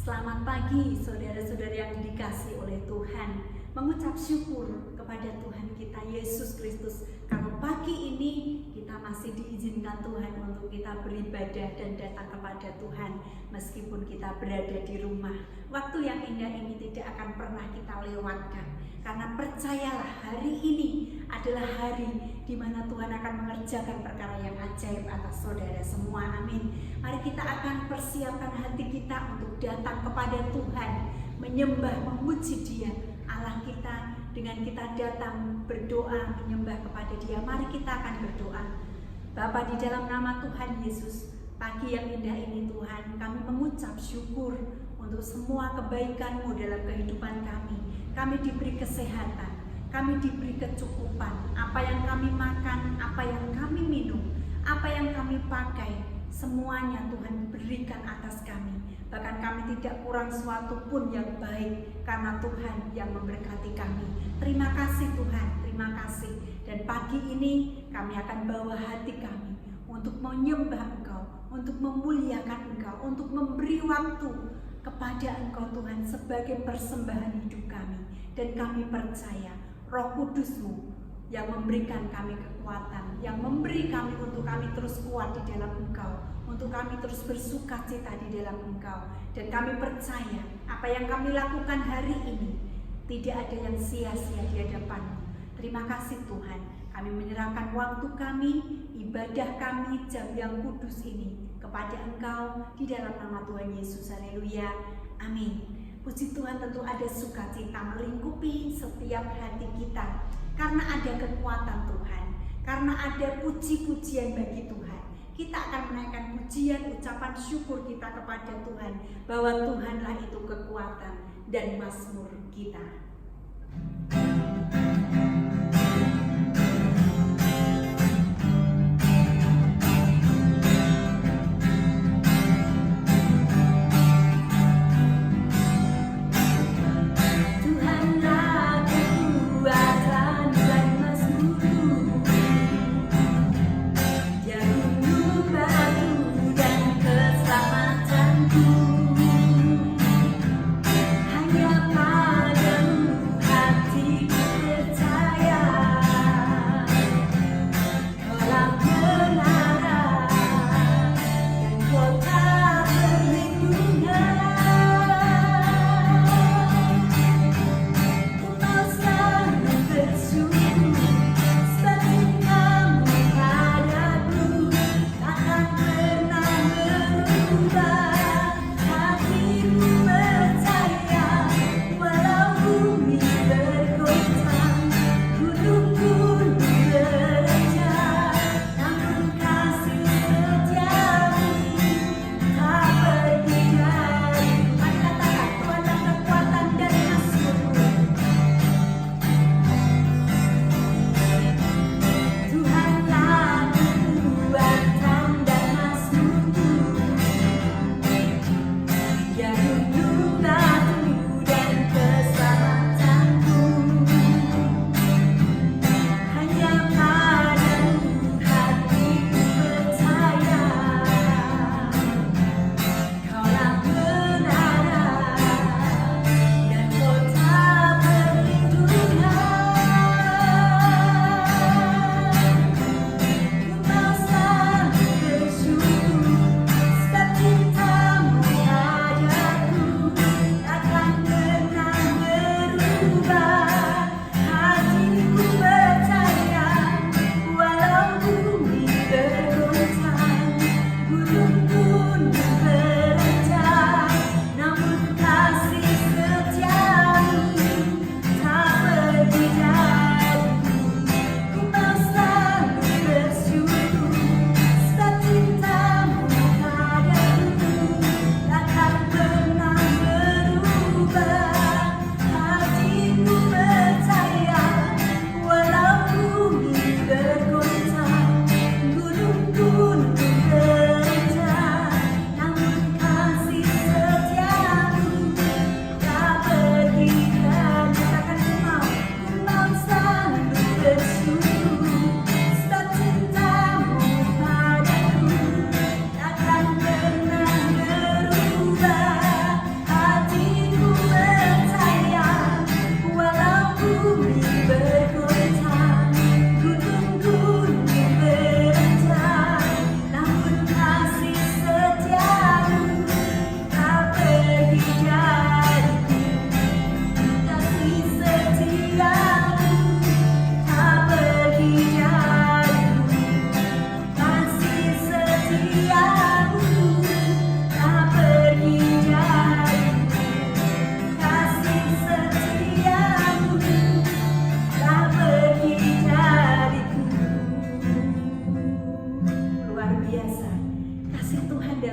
Selamat pagi saudara-saudara yang dikasihi oleh Tuhan. Mengucap syukur kepada Tuhan kita Yesus Kristus. Kalau pagi ini kita masih diizinkan Tuhan untuk kita beribadah dan datang kepada Tuhan. Meskipun kita berada di rumah, waktu yang indah ini tidak akan pernah kita lewatkan. Karena percayalah, hari ini adalah hari di mana Tuhan akan mengerjakan perkara yang ajaib atas saudara semua. Amin. Mari kita akan persiapkan hati kita untuk datang kepada Tuhan, menyembah, memuji Dia, Allah kita. Dengan kita datang berdoa, menyembah kepada Dia, mari kita akan berdoa. Bapa, di dalam nama Tuhan Yesus, pagi yang indah ini Tuhan, kami mengucap syukur untuk semua kebaikan-Mu dalam kehidupan kami. Kami diberi kesehatan, kami diberi kecukupan. Apa yang kami makan, apa yang kami minum, apa yang kami pakai, semuanya Tuhan berikan atas kami. Bahkan kami tidak kurang suatu pun yang baik, karena Tuhan yang memberkati kami. Terima kasih Tuhan, terima kasih. Dan pagi ini kami akan bawa hati kami untuk menyembah Engkau, untuk memuliakan Engkau, untuk memberi waktu kepada Engkau Tuhan sebagai persembahan hidup kami. Dan kami percaya Roh Kudus-Mu yang memberikan kami kekuatan, yang memberi kami untuk kami terus kuat di dalam Engkau, untuk kami terus bersuka cita di dalam Engkau. Dan kami percaya apa yang kami lakukan hari ini tidak ada yang sia-sia di hadapan-Mu. Terima kasih Tuhan, kami menyerahkan waktu kami, ibadah kami, jam yang kudus ini kepada Engkau di dalam nama Tuhan Yesus. Haleluya, amin. Puji Tuhan, tentu ada sukacita melingkupi setiap hati kita, karena ada kekuatan Tuhan, karena ada puji-pujian bagi Tuhan. Kita akan menaikkan pujian, ucapan syukur kita kepada Tuhan, bahwa Tuhanlah itu kekuatan dan mazmur kita. Hanya padamu hatiku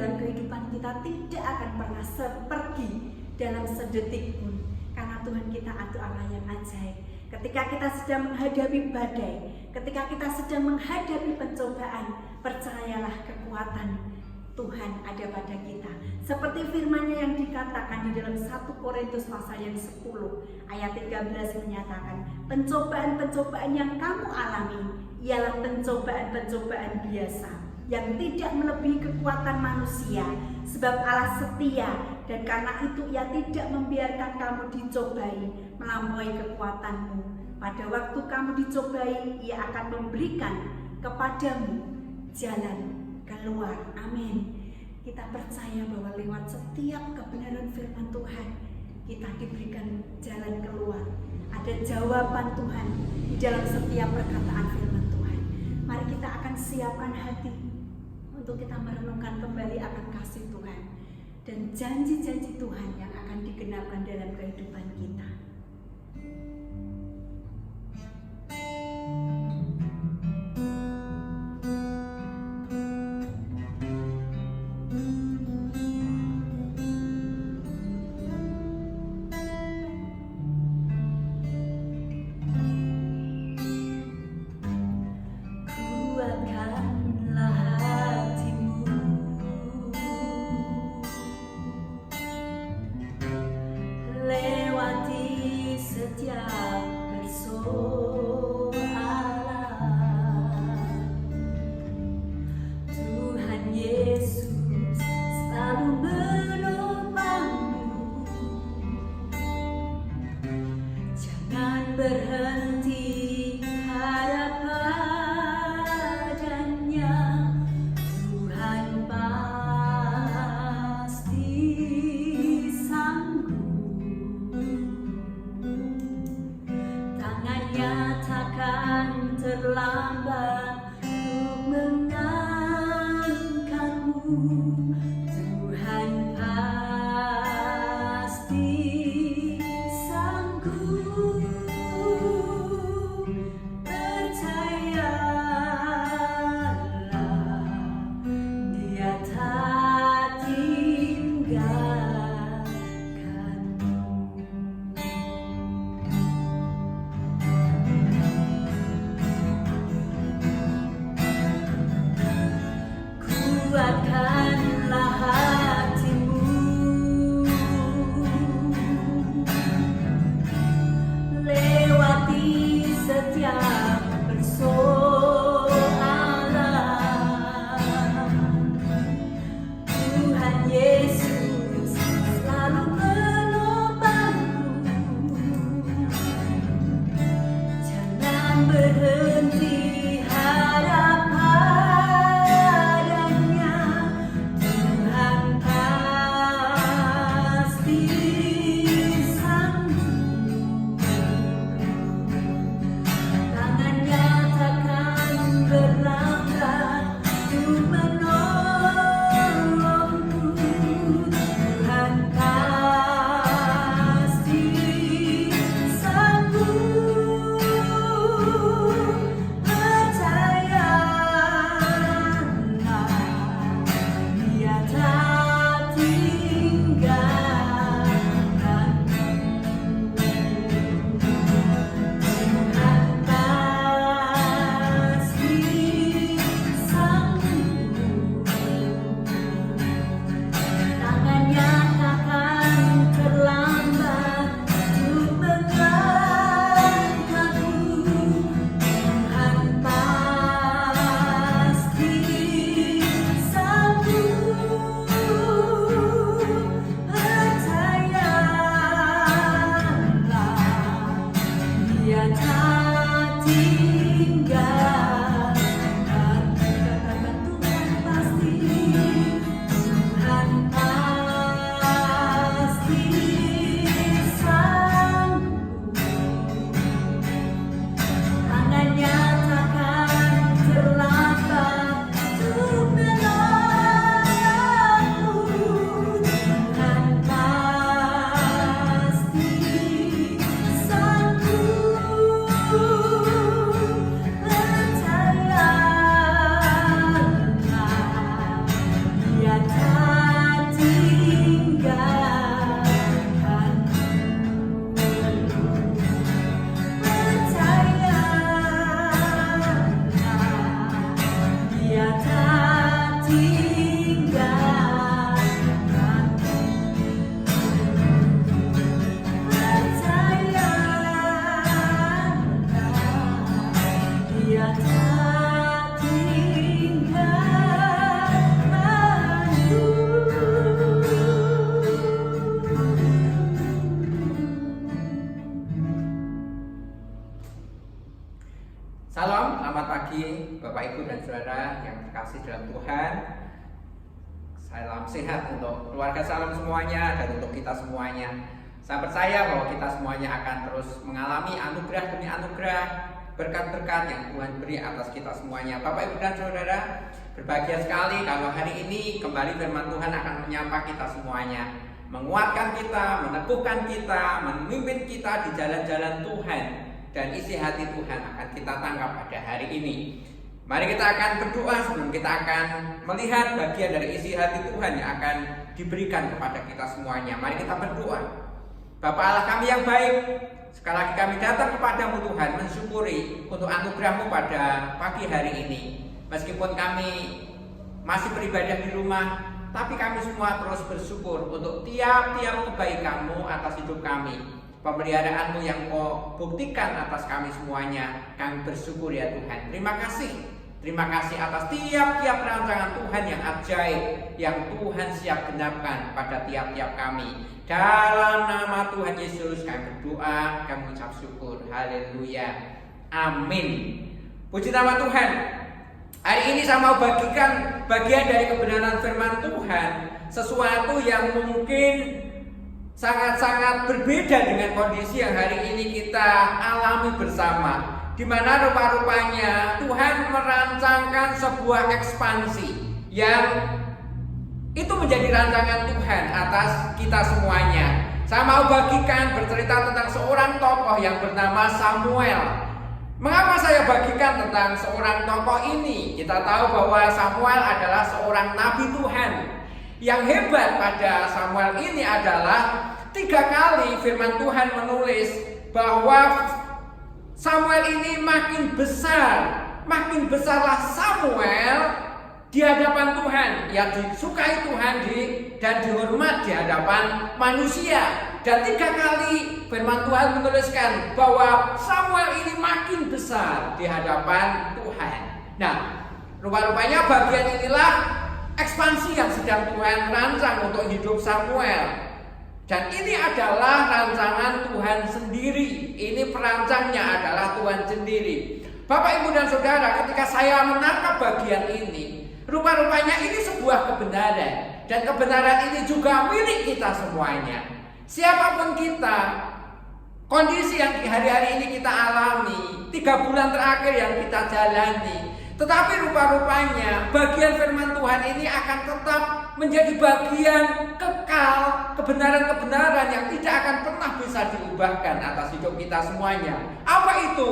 dalam kehidupan kita tidak akan pernah pergi dalam sedetik pun, karena Tuhan kita itu Allah yang ajaib. Ketika kita sedang menghadapi badai, ketika kita sedang menghadapi pencobaan, percayalah kekuatan Tuhan ada pada kita. Seperti firman-Nya yang dikatakan di dalam 1 Korintus pasal yang 10 ayat 13 menyatakan, pencobaan-pencobaan yang kamu alami ialah pencobaan-pencobaan biasa yang tidak melebihi kekuatan manusia, sebab Allah setia, dan karena itu Ia tidak membiarkan kamu dicobai melampaui kekuatanmu. Pada waktu kamu dicobai, Ia akan memberikan kepadamu jalan keluar. Amin. Kita percaya bahwa lewat setiap kebenaran firman Tuhan, kita diberikan jalan keluar. Ada jawaban Tuhan di dalam setiap perkataan firman Tuhan. Mari kita akan siapkan hati untuk kita merenungkan kembali akan kasih Tuhan dan janji-janji Tuhan yang akan digenapkan dalam kehidupan kita. Lewati saudara yang terkasih dalam Tuhan. Salam sehat untuk keluarga Salam semuanya dan untuk kita semuanya. Saya percaya bahwa kita semuanya akan terus mengalami anugerah demi anugerah, berkat-berkat yang Tuhan beri atas kita semuanya. Bapak, Ibu, dan Saudara, berbahagia sekali kalau hari ini kembali firman Tuhan akan menyapa kita semuanya, menguatkan kita, meneguhkan kita, memimpin kita di jalan-jalan Tuhan, dan isi hati Tuhan akan kita tangkap pada hari ini. Mari kita akan berdoa sebelum kita akan melihat bagian dari isi hati Tuhan yang akan diberikan kepada kita semuanya. Mari kita berdoa. Bapa Allah kami yang baik, sekali lagi kami datang kepadamu Tuhan, mensyukuri untuk anugerah-Mu pada pagi hari ini. Meskipun kami masih beribadah di rumah, tapi kami semua terus bersyukur untuk tiap-tiap kebaikan-Mu atas hidup kami. Pemeliharaan-Mu yang Kau buktikan atas kami semuanya, kami bersyukur ya Tuhan. Terima kasih. Terima kasih atas tiap-tiap rancangan Tuhan yang ajaib, yang Tuhan siap genapkan pada tiap-tiap kami. Dalam nama Tuhan Yesus kami berdoa, kami mengucap syukur. Haleluya. Amin. Puji nama Tuhan. Hari ini saya mau bagikan bagian dari kebenaran firman Tuhan, sesuatu yang mungkin sangat-sangat berbeda dengan kondisi yang hari ini kita alami bersama, di mana rupa-rupanya Tuhan merancangkan sebuah ekspansi yang itu menjadi rancangan Tuhan atas kita semuanya. Saya mau bagikan bercerita tentang seorang tokoh yang bernama Samuel. Mengapa saya bagikan tentang seorang tokoh ini? Kita tahu bahwa Samuel adalah seorang nabi Tuhan. Yang hebat pada Samuel ini adalah 3 kali firman Tuhan menulis bahwa Samuel ini makin besarlah Samuel di hadapan Tuhan, yang disukai Tuhan dan dihormat di hadapan manusia. Dan 3 kali firman Tuhan menuliskan bahwa Samuel ini makin besar di hadapan Tuhan. Nah, rupa-rupanya bagian inilah ekspansi yang sedang Tuhan rancang untuk hidup Samuel. Dan ini adalah rancangan Tuhan sendiri. Ini perancangnya adalah Tuhan sendiri. Bapak, Ibu, dan Saudara, ketika saya menangkap bagian ini, rupa-rupanya ini sebuah kebenaran. Dan kebenaran ini juga milik kita semuanya. Siapapun kita, kondisi yang hari-hari ini kita alami, 3 bulan terakhir yang kita jalani, tetapi rupa-rupanya bagian firman Tuhan ini akan tetap menjadi bagian kekal, kebenaran-kebenaran yang tidak akan pernah bisa diubahkan atas hidup kita semuanya. Apa itu?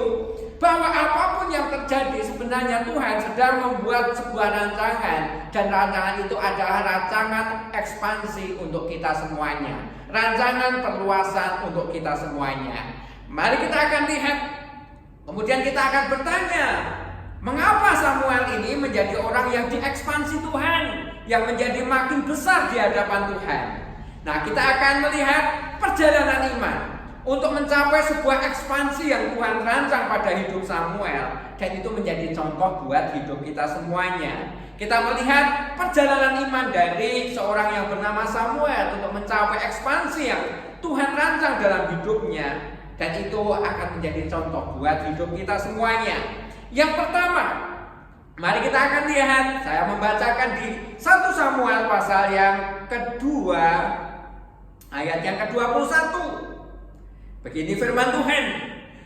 Bahwa apapun yang terjadi sebenarnya Tuhan sedang membuat sebuah rancangan, dan rancangan itu adalah rancangan ekspansi untuk kita semuanya, rancangan perluasan untuk kita semuanya. Mari kita akan lihat, kemudian kita akan bertanya, mengapa Samuel ini menjadi orang yang diekspansi Tuhan, yang menjadi makin besar di hadapan Tuhan? Nah, kita akan melihat perjalanan iman untuk mencapai sebuah ekspansi yang Tuhan rancang pada hidup Samuel, dan itu menjadi contoh buat hidup kita semuanya. Kita melihat perjalanan iman dari seorang yang bernama Samuel untuk mencapai ekspansi yang Tuhan rancang dalam hidupnya, dan itu akan menjadi contoh buat hidup kita semuanya. Yang pertama, mari kita akan lihat, saya membacakan di 1 Samuel pasal yang kedua, ayat yang ke-21. Begini firman Tuhan.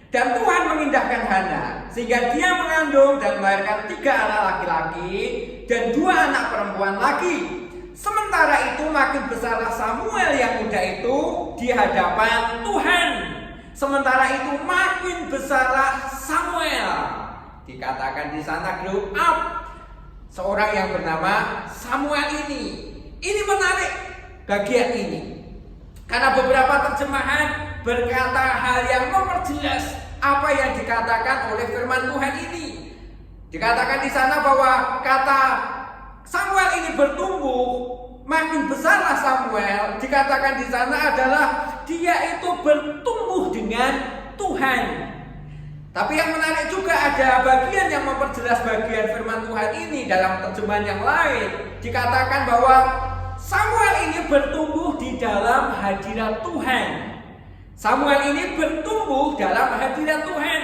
Dan Tuhan memindahkan Hana, sehingga dia mengandung dan melahirkan 3 anak laki-laki dan 2 anak perempuan lagi. Sementara itu makin besarlah Samuel yang muda itu di hadapan Tuhan. Sementara itu makin besarlah Samuel. Dikatakan di sana grow up seorang yang bernama Samuel ini. Ini menarik bagian ini, karena beberapa terjemahan berkata hal yang memperjelas apa yang dikatakan oleh firman Tuhan ini. Dikatakan di sana bahwa kata Samuel ini bertumbuh, makin besarlah Samuel. Dikatakan di sana adalah dia itu bertumbuh dengan Tuhan. Tapi yang menarik juga ada bagian yang memperjelas bagian firman Tuhan ini dalam terjemahan yang lain. Dikatakan bahwa Samuel ini bertumbuh di dalam hadirat Tuhan. Samuel ini bertumbuh dalam hadirat Tuhan.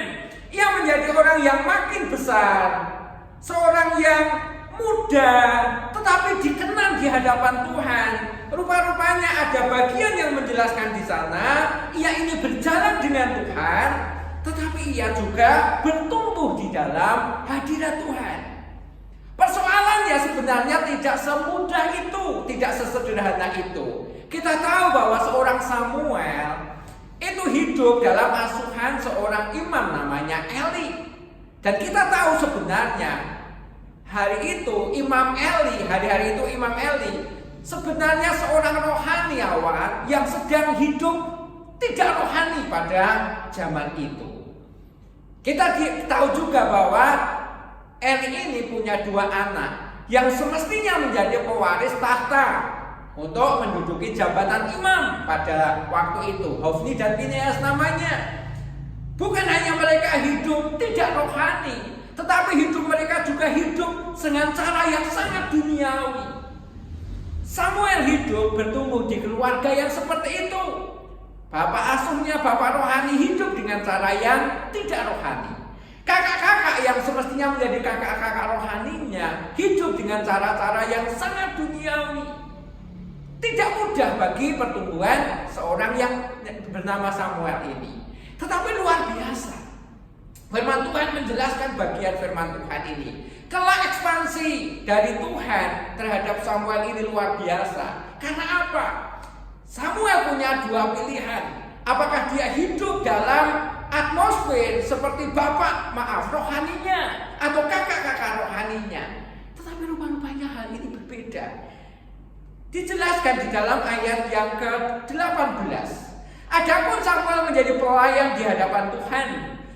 Ia menjadi orang yang makin besar seorang yang muda tetapi dikenal di hadapan Tuhan. Rupa-rupanya ada bagian yang menjelaskan di sana, ia ini berjalan dengan Tuhan, tetapi ia juga bertumbuh di dalam hadirat Tuhan. Persoalannya sebenarnya tidak semudah itu, tidak sesederhana itu. Kita tahu bahwa seorang Samuel itu hidup dalam asuhan seorang imam namanya Eli. Dan kita tahu sebenarnya hari-hari itu Imam Eli sebenarnya seorang rohaniawan yang sedang hidup tidak rohani pada zaman itu. Kita tahu juga bahwa Eli ini punya 2 anak yang semestinya menjadi pewaris tahta untuk menduduki jabatan imam pada waktu itu. Hofni dan Pinehas namanya. Bukan hanya mereka hidup tidak rohani, tetapi hidup mereka juga hidup dengan cara yang sangat duniawi. Samuel hidup bertumbuh di keluarga yang seperti itu. Bapak asuhnya, bapak rohani hidup dengan cara yang tidak rohani. Kakak-kakak yang semestinya menjadi kakak-kakak rohaninya hidup dengan cara-cara yang sangat duniawi. Tidak mudah bagi pertumbuhan seorang yang bernama Samuel ini. Tetapi luar biasa. Firman Tuhan menjelaskan bagian firman Tuhan ini. Kelak ekspansi dari Tuhan terhadap Samuel ini luar biasa. Karena apa? Samuel punya 2 pilihan. Apakah dia hidup dalam atmosfer seperti rohaninya atau kakak-kakak rohaninya. Tetapi rupa-rupanya hal ini berbeda. Dijelaskan di dalam ayat yang ke-18. Adapun Samuel menjadi pelayan di hadapan Tuhan.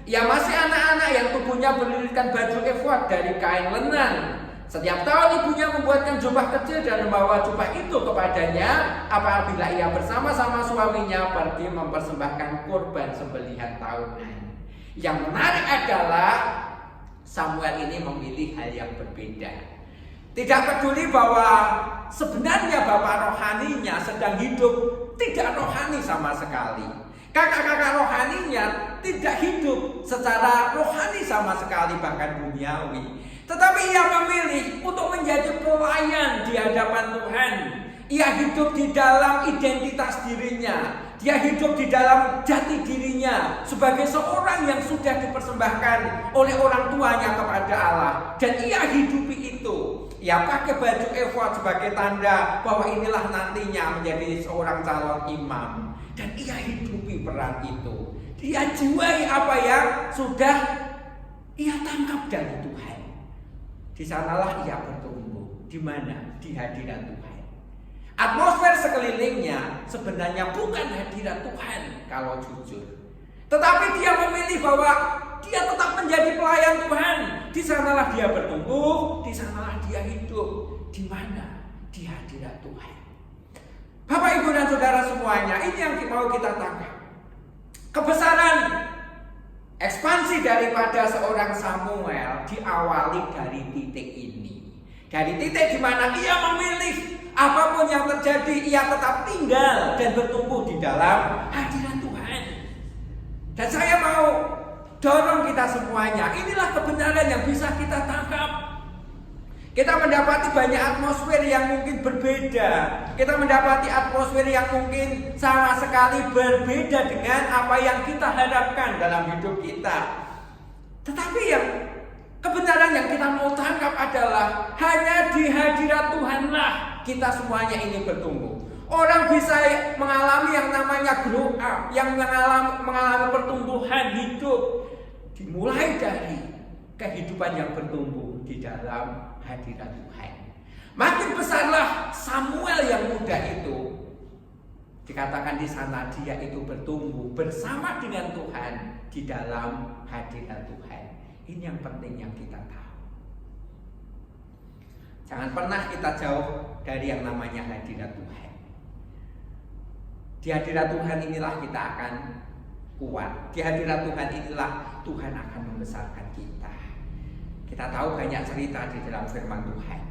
Ia masih anak-anak yang tubuhnya berlilitkan baju efod dari kain lenan. Setiap tahun ibunya membuatkan jubah kecil dan membawa jubah itu kepadanya apabila ia bersama-sama suaminya pergi mempersembahkan kurban sembelihan tahunan. Yang menarik adalah Samuel ini memilih hal yang berbeda. Tidak peduli bahwa sebenarnya bapak rohaninya sedang hidup tidak rohani sama sekali. Kakak-kakak rohaninya tidak hidup secara rohani sama sekali, bahkan duniawi. Tetapi ia memilih untuk menjadi pelayan di hadapan Tuhan. Ia hidup di dalam identitas dirinya. Dia hidup di dalam jati dirinya sebagai seorang yang sudah dipersembahkan oleh orang tuanya kepada Allah. Dan ia hidupi itu. Ia pakai baju efod sebagai tanda bahwa inilah nantinya menjadi seorang calon imam. Dan ia hidupi peran itu. Dia jiwai apa yang sudah ia tangkap dari Tuhan. Di sanalah ia bertumbuh. Di mana? Di hadirat Tuhan. Atmosfer sekelilingnya sebenarnya bukan hadirat Tuhan kalau jujur. Tetapi dia memilih bahwa dia tetap menjadi pelayan Tuhan. Di sanalah dia bertumbuh, di sanalah dia hidup. Di mana? Di hadirat Tuhan. Bapak, Ibu, dan Saudara semuanya, ini yang mau kita tangkap. Kebesaran ekspansi daripada seorang Samuel diawali dari titik ini. Dari titik di mana ia memilih apapun yang terjadi, ia tetap tinggal dan bertumbuh di dalam hadirat Tuhan. Dan saya mau dorong kita semuanya, inilah kebenaran yang bisa kita tangkap. Kita mendapati banyak atmosfer yang mungkin berbeda. Kita mendapati atmosfer yang mungkin sama sekali berbeda dengan apa yang kita harapkan dalam hidup kita. Tetapi yang kebenaran yang kita mau tangkap adalah hanya di hadirat Tuhanlah kita semuanya ini bertumbuh. Orang bisa mengalami yang namanya grow up, yang mengalami pertumbuhan hidup, dimulai dari kehidupan yang bertumbuh di dalam hadirat Tuhan. Makin besarlah Samuel yang muda itu. Dikatakan di sana dia itu bertumbuh bersama dengan Tuhan di dalam hadirat Tuhan. Ini yang penting yang kita tahu. Jangan pernah kita jauh dari yang namanya hadirat Tuhan. Di hadirat Tuhan inilah kita akan kuat. Di hadirat Tuhan inilah Tuhan akan membesarkan kita. Kita tahu banyak cerita di dalam firman Tuhan.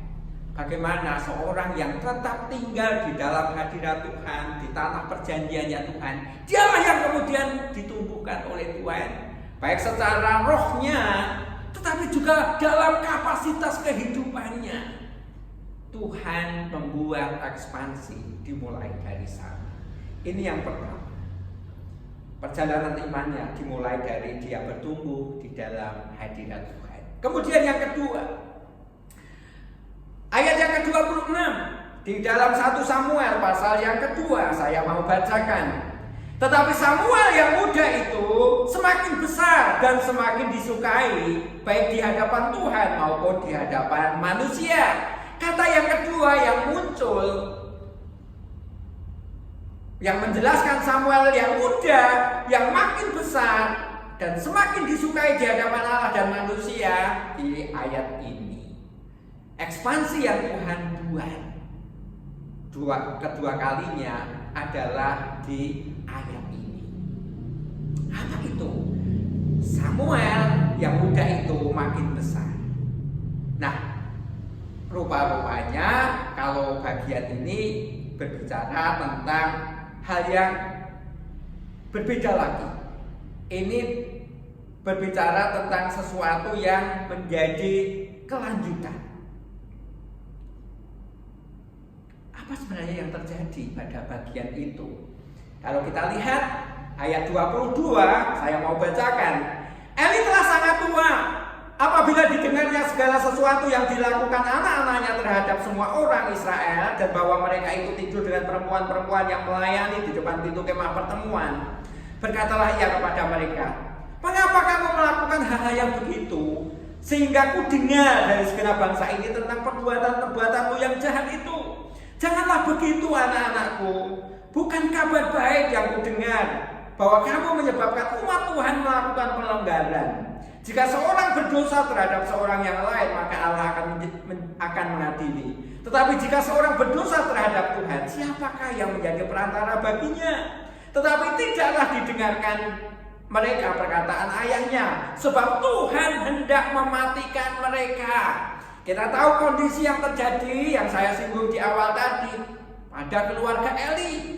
Bagaimana seorang yang tetap tinggal di dalam hadirat Tuhan, di tanah perjanjiannya Tuhan, dialah yang kemudian ditumbuhkan oleh Tuhan. Baik secara rohnya, tetapi juga dalam kapasitas kehidupannya. Tuhan membuat ekspansi dimulai dari sana. Ini yang pertama. Perjalanan imannya dimulai dari dia bertumbuh di dalam hadirat Tuhan. Kemudian yang kedua, ayat yang ke-26 di dalam 1 Samuel pasal yang kedua saya mau bacakan. Tetapi Samuel yang muda itu semakin besar dan semakin disukai baik di hadapan Tuhan maupun di hadapan manusia. Kata yang kedua yang muncul yang menjelaskan Samuel yang muda, yang makin besar dan semakin disukai di hadapan Allah dan manusia di ayat ini. Ekspansi yang Tuhan buat kedua kalinya adalah di ayat ini. Apa itu? Samuel yang muda itu makin besar. Nah, rupa-rupanya kalau bagian ini berbicara tentang hal yang berbeda lagi. Ini berbicara tentang sesuatu yang menjadi kelanjutan. Apa sebenarnya yang terjadi pada bagian itu? Kalau kita lihat ayat 22, saya mau bacakan. Eli telah sangat tua apabila didengarnya segala sesuatu yang dilakukan anak-anaknya terhadap semua orang Israel, dan bahwa mereka itu tidur dengan perempuan-perempuan yang melayani di depan pintu kemah pertemuan. Berkatalah ia kepada mereka, "Mengapa kamu melakukan hal-hal yang begitu? Sehingga ku dengar dari segenap bangsa ini tentang perbuatan-perbuatanmu yang jahat itu. Janganlah begitu anak-anakku. Bukan kabar baik yang ku dengar, bahwa kamu menyebabkan umat Tuhan melakukan pelanggaran. Jika seorang berdosa terhadap seorang yang lain, maka Allah akan mengadili. Tetapi jika seorang berdosa terhadap Tuhan, siapakah yang menjadi perantara baginya? Tetapi tidaklah didengarkan mereka perkataan ayahnya, sebab Tuhan hendak mematikan mereka." Kita tahu kondisi yang terjadi yang saya singgung di awal tadi pada keluarga Eli.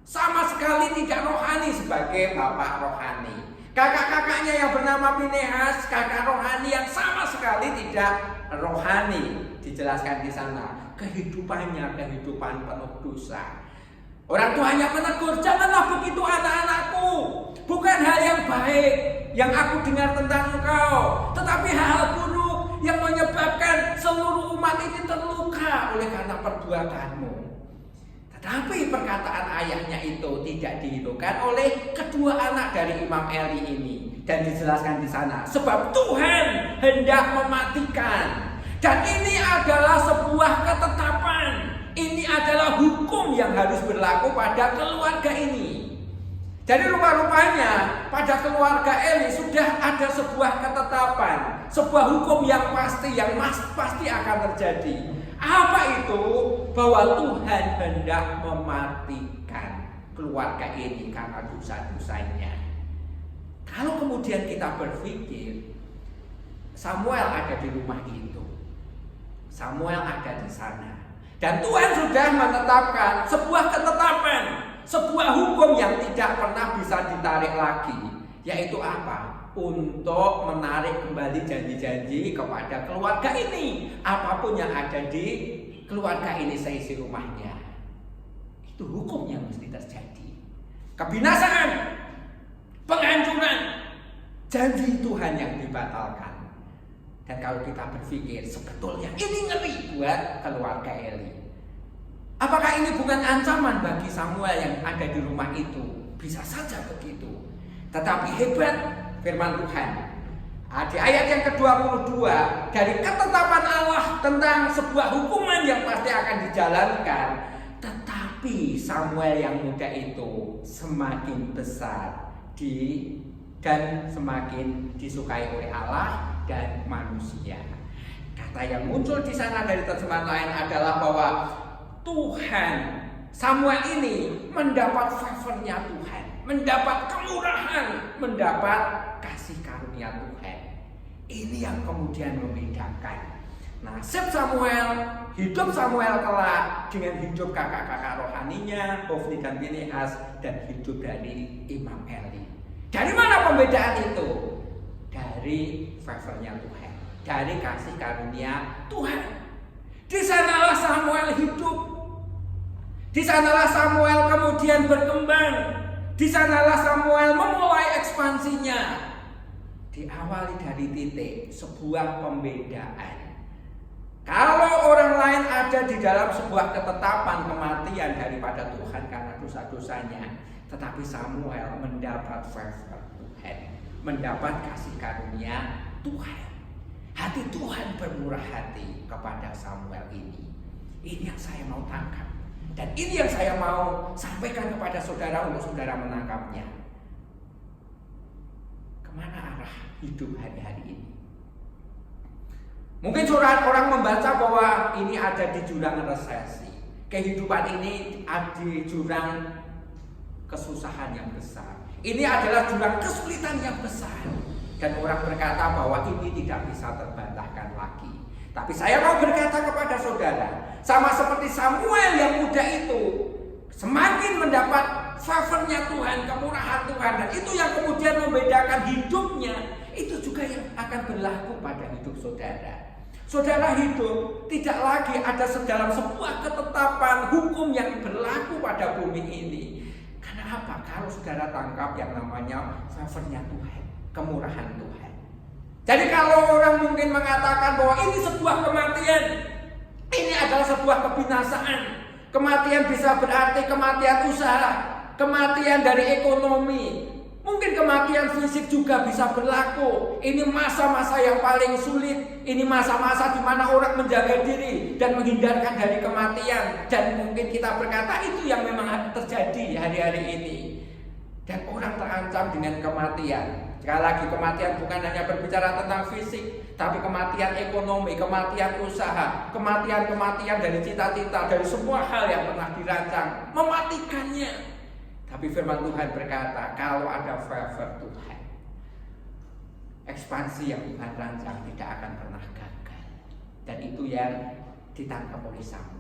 Sama sekali tidak rohani sebagai bapak rohani. Kakak-kakaknya yang bernama Pinehas, kakak rohani yang sama sekali tidak rohani. Dijelaskan di sana, kehidupannya kehidupan penuh dosa. Orang tuanya menegur, "Janganlah begitu anak-anakku. Bukan hal yang baik yang aku dengar tentang engkau, tetapi hal buruk yang menyebabkan seluruh umat ini terluka oleh karena perbuatanmu." Tetapi perkataan ayahnya itu tidak dihiraukan oleh kedua anak dari Imam Eli ini, dan dijelaskan di sana, sebab Tuhan hendak mematikan. Dan ini adalah sebuah ketetapan. Ini adalah hukum yang harus berlaku pada keluarga ini. Jadi rupa-rupanya pada keluarga Eli sudah ada sebuah ketetapan, sebuah hukum yang pasti, yang pasti akan terjadi. Apa itu? Bahwa Tuhan hendak mematikan keluarga ini karena dosa-dosanya. Kalau kemudian kita berpikir, Samuel ada di rumah itu, Samuel ada di sana, dan Tuhan sudah menetapkan sebuah ketetapan, sebuah hukum yang tidak pernah bisa ditarik lagi, yaitu apa? Untuk menarik kembali janji-janji kepada keluarga ini. Apapun yang ada di keluarga ini seisi rumahnya, itu hukum yang mesti terjadi. Kebinasaan, penghancuran, janji Tuhan yang dibatalkan. Dan kalau kita berpikir, sebetulnya ini ngeri buat keluarga Eli. Apakah ini bukan ancaman bagi Samuel yang ada di rumah itu? Bisa saja begitu. Tetapi hebat firman Tuhan. Di ayat yang ke-22, dari ketetapan Allah tentang sebuah hukuman yang pasti akan dijalankan, tetapi Samuel yang muda itu semakin besar dan semakin disukai oleh Allah dan manusia. Kata yang muncul di sana dari terjemahan lain adalah bahwa Tuhan, Samuel ini mendapat favornya Tuhan, mendapat kemurahan, mendapat kasih karunia Tuhan. Ini yang kemudian membedakan nasib Samuel, hidup Samuel kelak dengan hidup kakak-kakak rohaninya, Hofni dan Pinehas, dan hidup dari Imam Eli. Dari mana pembedaan itu? dari favor-Nya Tuhan, dari kasih karunia Tuhan. Di sanalah Samuel hidup. Di sanalah Samuel kemudian berkembang. Di sanalah Samuel memulai ekspansinya. Diawali dari titik sebuah pembedaan. Kalau orang lain ada di dalam sebuah ketetapan kematian daripada Tuhan karena dosa-dosanya, tetapi Samuel mendapat favor Tuhan, mendapat kasih karunia Tuhan. Hati Tuhan bermurah hati kepada Samuel ini. Ini yang saya mau tangkap. Dan ini yang saya mau sampaikan kepada saudara untuk saudara menangkapnya. Kemana arah hidup hari-hari ini? Mungkin orang membaca bahwa ini ada di jurang resesi. Kehidupan ini ada di jurang kesusahan yang besar. Ini adalah jurang kesulitan yang besar. Dan orang berkata bahwa ini tidak bisa terbantahkan lagi. Tapi saya mau berkata kepada saudara, sama seperti Samuel yang muda itu, semakin mendapat favor-Nya Tuhan, kemurahan Tuhan, dan itu yang kemudian membedakan hidupnya, itu juga yang akan berlaku pada hidup saudara. Saudara hidup tidak lagi ada dalam sebuah ketetapan hukum yang berlaku pada bumi ini. Karena apa? Kalau saudara tangkap yang namanya favor-Nya Tuhan, kemurahan Tuhan. Jadi kalau orang mungkin mengatakan bahwa ini sebuah kematian, ini adalah sebuah kebinasaan. Kematian bisa berarti kematian usaha, kematian dari ekonomi, mungkin kematian fisik juga bisa berlaku. Ini masa-masa yang paling sulit. Ini masa-masa di mana orang menjaga diri dan menghindarkan dari kematian. Dan mungkin kita berkata itu yang memang terjadi hari-hari ini. Dan orang terancam dengan kematian. Sekali lagi, kematian bukan hanya berbicara tentang fisik, tapi kematian ekonomi, kematian usaha, kematian dari cita-cita, dari semua hal yang pernah dirancang, mematikannya. Tapi firman Tuhan berkata, kalau ada favor Tuhan, ekspansi yang Tuhan rancang tidak akan pernah gagal. Dan itu yang ditangkap oleh Samuel.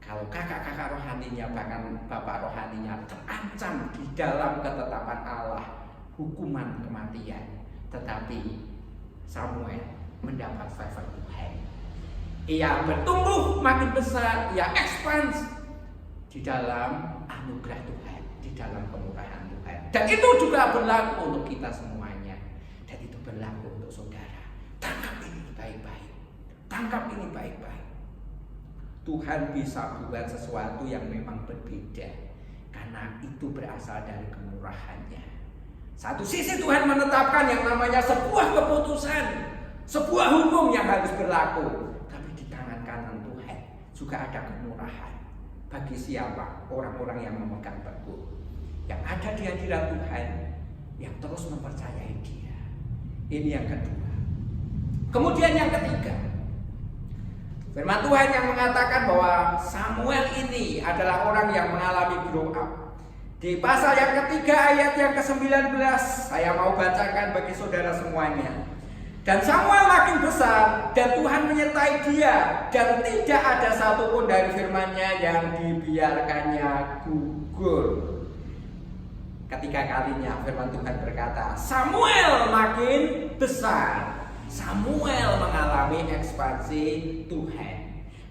Kalau kakak-kakak rohaninya, bahkan bapak rohaninya terancam di dalam ketetapan Allah, hukuman kematian, tetapi Samuel mendapat favor Tuhan. Ia bertumbuh makin besar, ia expand di dalam anugerah Tuhan, di dalam kemurahan Tuhan. Dan itu juga berlaku untuk kita semuanya. Dan itu berlaku untuk saudara. Tangkap ini baik-baik. Tangkap ini baik-baik. Tuhan bisa buat sesuatu yang memang berbeda, karena itu berasal dari kemurahan-Nya. Satu sisi Tuhan menetapkan yang namanya sebuah keputusan, sebuah hukum yang harus berlaku. Tapi di tangan kanan Tuhan juga ada kemurahan. Bagi siapa? Orang-orang yang memegang teguh, yang ada di hadirat Tuhan, yang terus mempercayai Dia. Ini yang kedua. Kemudian yang ketiga, firman Tuhan yang mengatakan bahwa Samuel ini adalah orang yang mengalami grow up. Di pasal yang ketiga ayat yang ke-19, saya mau bacakan bagi saudara semuanya. Dan Samuel makin besar dan Tuhan menyertai dia, dan tidak ada satupun dari firman-Nya yang dibiarkannya gugur. Ketiga kalinya firman Tuhan berkata, Samuel makin besar. Samuel mengalami ekspansi Tuhan.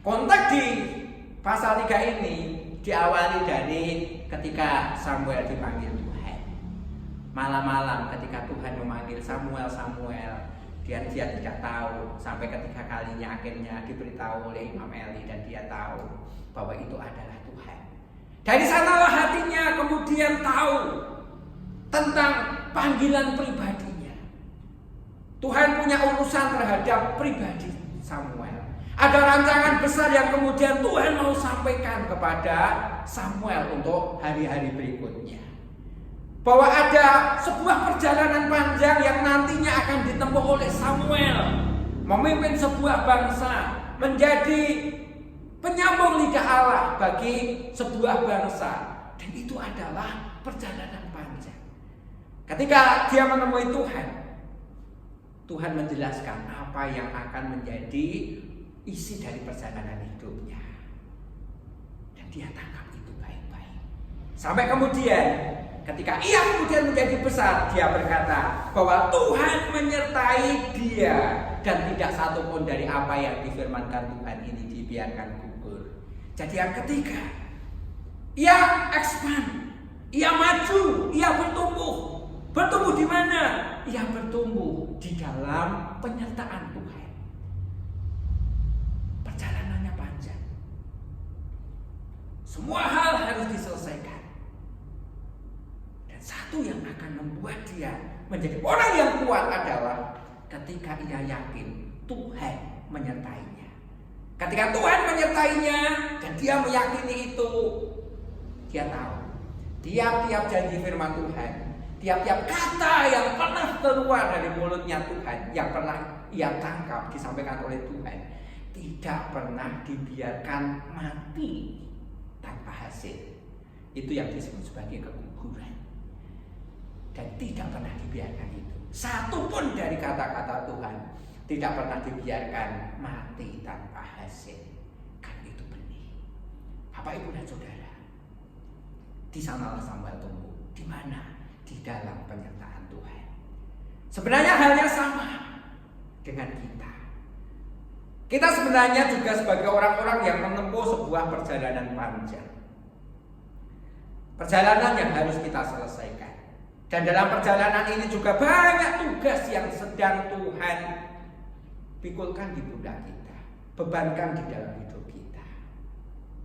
Konteks di pasal 3 ini diawali dari ketika Samuel dipanggil Tuhan. Malam-malam ketika Tuhan memanggil Samuel, dia tidak tahu, sampai ketiga kalinya akhirnya diberitahu oleh Imam Eli dan dia tahu bahwa itu adalah Tuhan. Dari sanalah hatinya kemudian tahu tentang panggilan pribadinya. Tuhan punya urusan terhadap pribadi Samuel. Ada rancangan besar yang kemudian Tuhan mau sampaikan kepada Samuel untuk hari-hari berikutnya. Bahwa ada sebuah perjalanan panjang yang nantinya akan ditempuh oleh Samuel, memimpin sebuah bangsa, menjadi penyambung lidah Allah bagi sebuah bangsa. Dan itu adalah perjalanan panjang. Ketika dia menemui Tuhan menjelaskan apa yang akan menjadi isi dari perjalanan hidupnya. Dan dia tangkap itu baik-baik. Sampai kemudian Ketika ia kemudian menjadi besar, dia berkata bahwa Tuhan menyertai dia dan tidak satupun dari apa yang difirmankan Tuhan ini dibiarkan gugur. Jadi yang ketiga, ia expand, ia maju, ia bertumbuh. Bertumbuh di mana? Ia bertumbuh di dalam penyertaan Tuhan. Perjalanannya panjang. Semua hal harus diselesaikan. Dan satu yang akan membuat dia menjadi orang yang kuat adalah ketika ia yakin Tuhan menyertainya. Ketika Tuhan menyertainya dan dia meyakini itu, dia tahu tiap-tiap janji firman Tuhan, tiap-tiap kata yang pernah keluar dari mulutnya Tuhan, yang pernah ia tangkap disampaikan oleh Tuhan, tidak pernah dibiarkan mati tanpa hasil. Itu yang disebut sebagai keguguran. Dan tidak pernah dibiarkan itu. Satu pun dari kata-kata Tuhan tidak pernah dibiarkan mati tanpa hasil. Kan itu benih. Bapak, Ibu dan Saudara, di sanalah Samuel tumbuh. Di mana? Di dalam penyertaan Tuhan. Sebenarnya halnya sama dengan kita. Kita sebenarnya juga sebagai orang-orang yang menempuh sebuah perjalanan panjang. Perjalanan yang harus kita selesaikan. Dan dalam perjalanan ini juga banyak tugas yang sedang Tuhan pikulkan di pundak kita, bebankan di dalam hidup kita.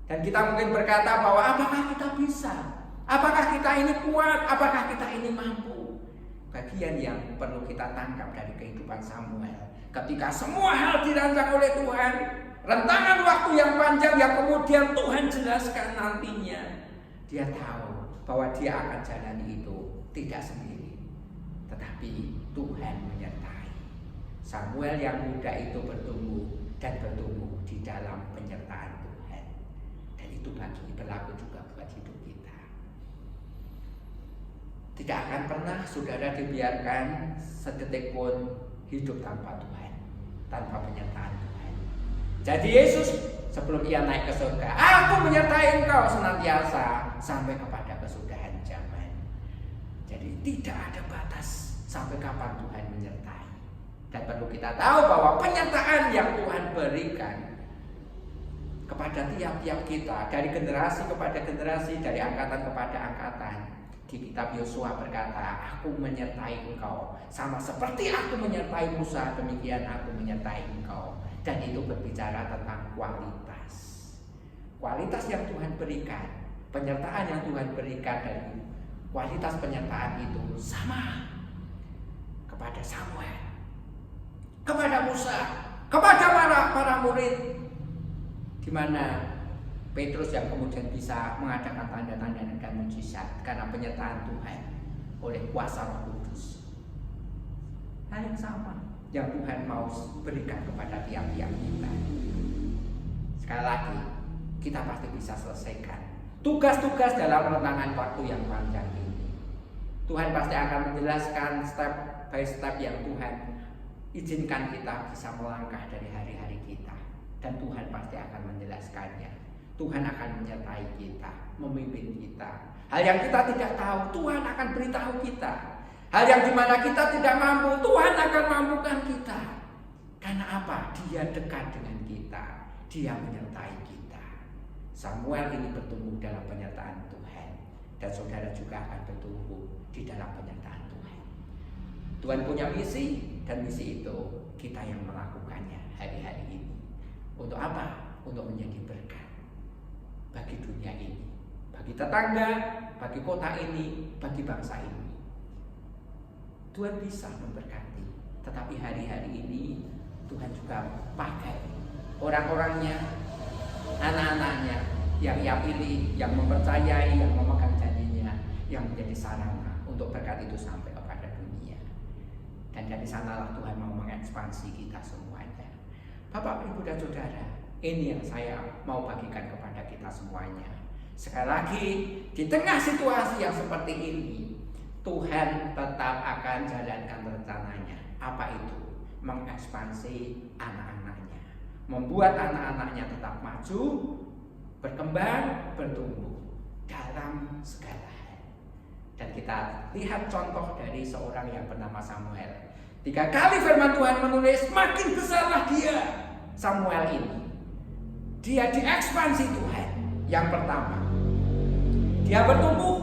Dan kita mungkin berkata bahwa apakah kita bisa? Apakah kita ini kuat? Apakah kita ini mampu? Bagian yang perlu kita tangkap dari kehidupan Samuel, ketika semua hal dirancang oleh Tuhan, rentangan waktu yang panjang yang kemudian Tuhan jelaskan nantinya, dia tahu bahwa dia akan jalani itu tidak sendiri, tetapi Tuhan menyertai. Samuel yang muda itu bertumbuh dan bertumbuh di dalam penyertaan Tuhan. Dan itu berlaku juga buat hidup kita. Tidak akan pernah saudara dibiarkan sedetik pun hidup tanpa Tuhan, tanpa penyertaan Tuhan. Jadi Yesus sebelum ia naik ke surga, aku menyertai engkau senantiasa sampai kepada kesudahan zaman. Jadi tidak ada batas sampai kapan Tuhan menyertai. Dan perlu kita tahu bahwa penyertaan yang Tuhan berikan kepada tiap-tiap kita, dari generasi kepada generasi, dari angkatan kepada angkatan. Di kitab Yosua berkata, aku menyertai engkau, sama seperti aku menyertai Musa, demikian aku menyertai engkau. Dan itu berbicara tentang kualitas. Kualitas yang Tuhan berikan, penyertaan yang Tuhan berikan, dan kualitas penyertaan itu sama kepada Samuel, kepada Musa, kepada para murid, di mana Petrus yang kemudian bisa mengadakan tanda-tanda dan mujizat karena penyertaan Tuhan oleh kuasa Roh Kudus. Hal yang sama yang Tuhan mau berikan kepada tiap-tiap kita. Sekali lagi, kita pasti bisa selesaikan tugas-tugas dalam rentangan waktu yang panjang ini. Tuhan pasti akan menjelaskan step by step yang Tuhan izinkan kita bisa melangkah dari hari-hari kita. Dan Tuhan pasti akan menjelaskannya. Tuhan akan menyertai kita, memimpin kita. Hal yang kita tidak tahu, Tuhan akan beritahu kita. Hal yang dimana kita tidak mampu, Tuhan akan mampukan kita. Karena apa? Dia dekat dengan kita. Dia menyertai kita. Samuel ini bertumbuh dalam penyertaan Tuhan. Dan saudara juga akan bertumbuh di dalam penyertaan Tuhan. Tuhan punya misi, dan misi itu kita yang melakukannya hari-hari ini. Untuk apa? Untuk menjadi berkat bagi dunia ini, bagi tetangga, bagi kota ini, bagi bangsa ini. Tuhan bisa memberkati, tetapi hari-hari ini Tuhan juga pakai orang-orangnya, anak-anaknya yang ia pilih, yang mempercayai, yang memegang janjinya, yang menjadi sarana untuk berkat itu sampai kepada dunia. Dan dari sanalah Tuhan mau mengekspansi kita semuanya. Bapak, Ibu dan Saudara, ini yang saya mau bagikan kepada kita semuanya. Sekali lagi, di tengah situasi yang seperti ini, Tuhan tetap akan jalankan rencananya. Apa itu? Mengekspansi anak-anaknya, membuat anak-anaknya tetap maju, berkembang, bertumbuh dalam segala hal. Dan kita lihat contoh dari seorang yang bernama Samuel. 3 kali firman Tuhan menulis, makin besarlah dia, Samuel ini. Dia diekspansi Tuhan. Yang pertama, dia bertumbuh,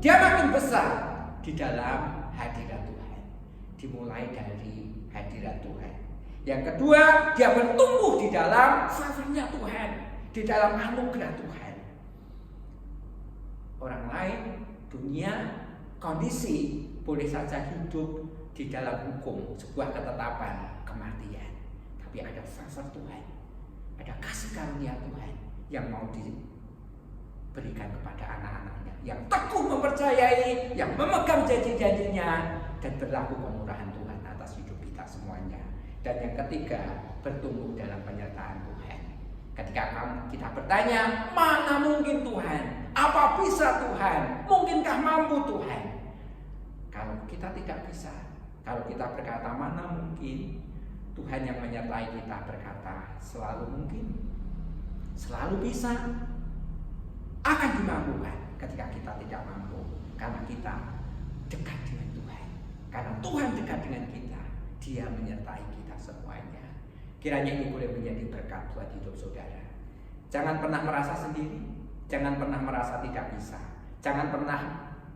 dia makin besar di dalam hadirat Tuhan. Dimulai dari hadirat Tuhan. Yang kedua, dia bertumbuh di dalam favornya Tuhan, di dalam anugerah Tuhan. Orang lain, dunia, kondisi boleh saja hidup di dalam hukum, sebuah ketetapan kematian. Tapi ada favor Tuhan, ada kasih karunia Tuhan yang mau diberikan kepada anak-anaknya, yang teguh mempercayai, yang memegang janji-janjinya, dan berlaku kemurahan Tuhan atas hidup kita semuanya. Dan yang ketiga, bertumbuh dalam penyertaan Tuhan. Ketika kita bertanya, mana mungkin Tuhan? Apa bisa Tuhan? Mungkinkah mampu Tuhan? Kalau kita tidak bisa, kalau kita berkata mana mungkin, Tuhan yang menyertai kita berkata selalu mungkin, selalu bisa, akan dimampukan ketika kita tidak mampu. Karena kita dekat dengan Tuhan, karena Tuhan dekat dengan kita, Dia menyertai kita semuanya. Kiranya ini boleh menjadi berkat buat hidup saudara. Jangan pernah merasa sendiri, jangan pernah merasa tidak bisa, jangan pernah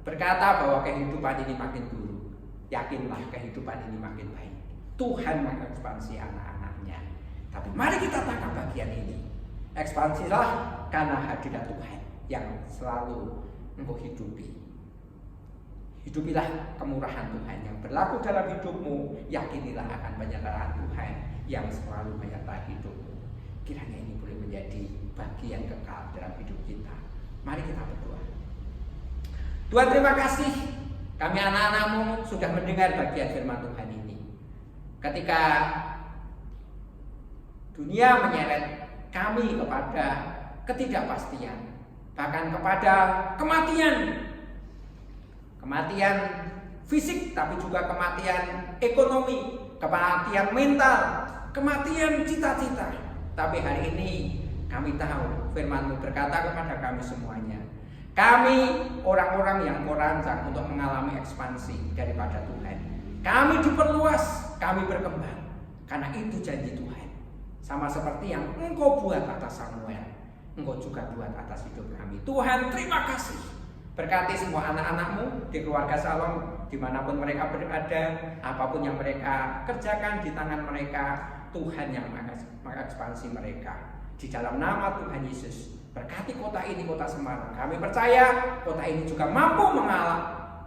berkata bahwa kehidupan ini makin buruk. Yakinlah kehidupan ini makin baik. Tuhan mengekspansi anak-anaknya. Tapi mari kita tangkap bagian ini. Ekspansilah karena hadirat Tuhan yang selalu engkau hidupi. Hidupilah kemurahan Tuhan yang berlaku dalam hidupmu. Yakinilah akan penyertaan Tuhan yang selalu menyertai hidupmu. Kiranya ini boleh menjadi bagian kekal dalam hidup kita. Mari kita berdoa. Tuhan, terima kasih kami anak-anakmu sudah mendengar bagian firman Tuhan ini. Ketika dunia menyeret kami kepada ketidakpastian, bahkan kepada kematian. Kematian fisik, tapi juga kematian ekonomi, kematian mental, kematian cita-cita. Tapi hari ini kami tahu firman-Mu berkata kepada kami semuanya, kami orang-orang yang Kau rancang untuk mengalami ekspansi daripada Tuhan. Kami diperluas, kami berkembang. Karena itu janji Tuhan. Sama seperti yang Engkau buat atas Samuel, Engkau juga buat atas hidup kami. Tuhan, terima kasih. Berkati semua anak-anak-Mu di keluarga Shalom, dimanapun mereka berada, apapun yang mereka kerjakan di tangan mereka, Tuhan yang mengekspansi mereka. Di dalam nama Tuhan Yesus, berkati kota ini, kota Semarang. Kami percaya kota ini juga mampu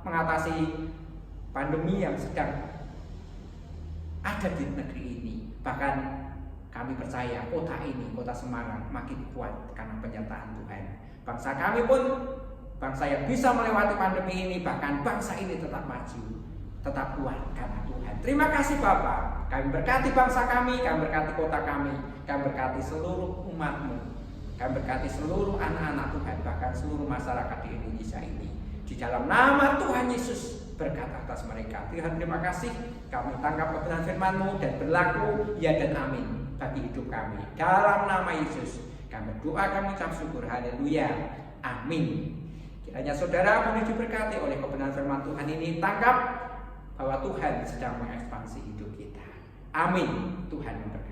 mengatasi pandemi yang sedang ada di negeri ini. Bahkan kami percaya kota ini, kota Semarang, makin kuat karena penyertaan Tuhan. Bangsa kami pun bangsa yang bisa melewati pandemi ini, bahkan bangsa ini tetap maju, tetap kuat karena Tuhan. Terima kasih Bapa. Kami berkati bangsa kami berkati kota kami berkati seluruh umat-Mu, kami berkati seluruh anak-anak Tuhan, bahkan seluruh masyarakat di Indonesia ini. Di dalam nama Tuhan Yesus, berkat atas mereka. Tuhan, terima kasih. Kami tangkap kebenaran firman-Mu dan berlaku ya dan amin bagi hidup kami. Dalam nama Yesus, kami berdoa, kami ucap syukur. Haleluya. Amin. Kiranya saudara boleh diberkati oleh kebenaran firman Tuhan ini. Tangkap bahwa Tuhan sedang mengekspansi hidup kita. Amin. Tuhan memberkati.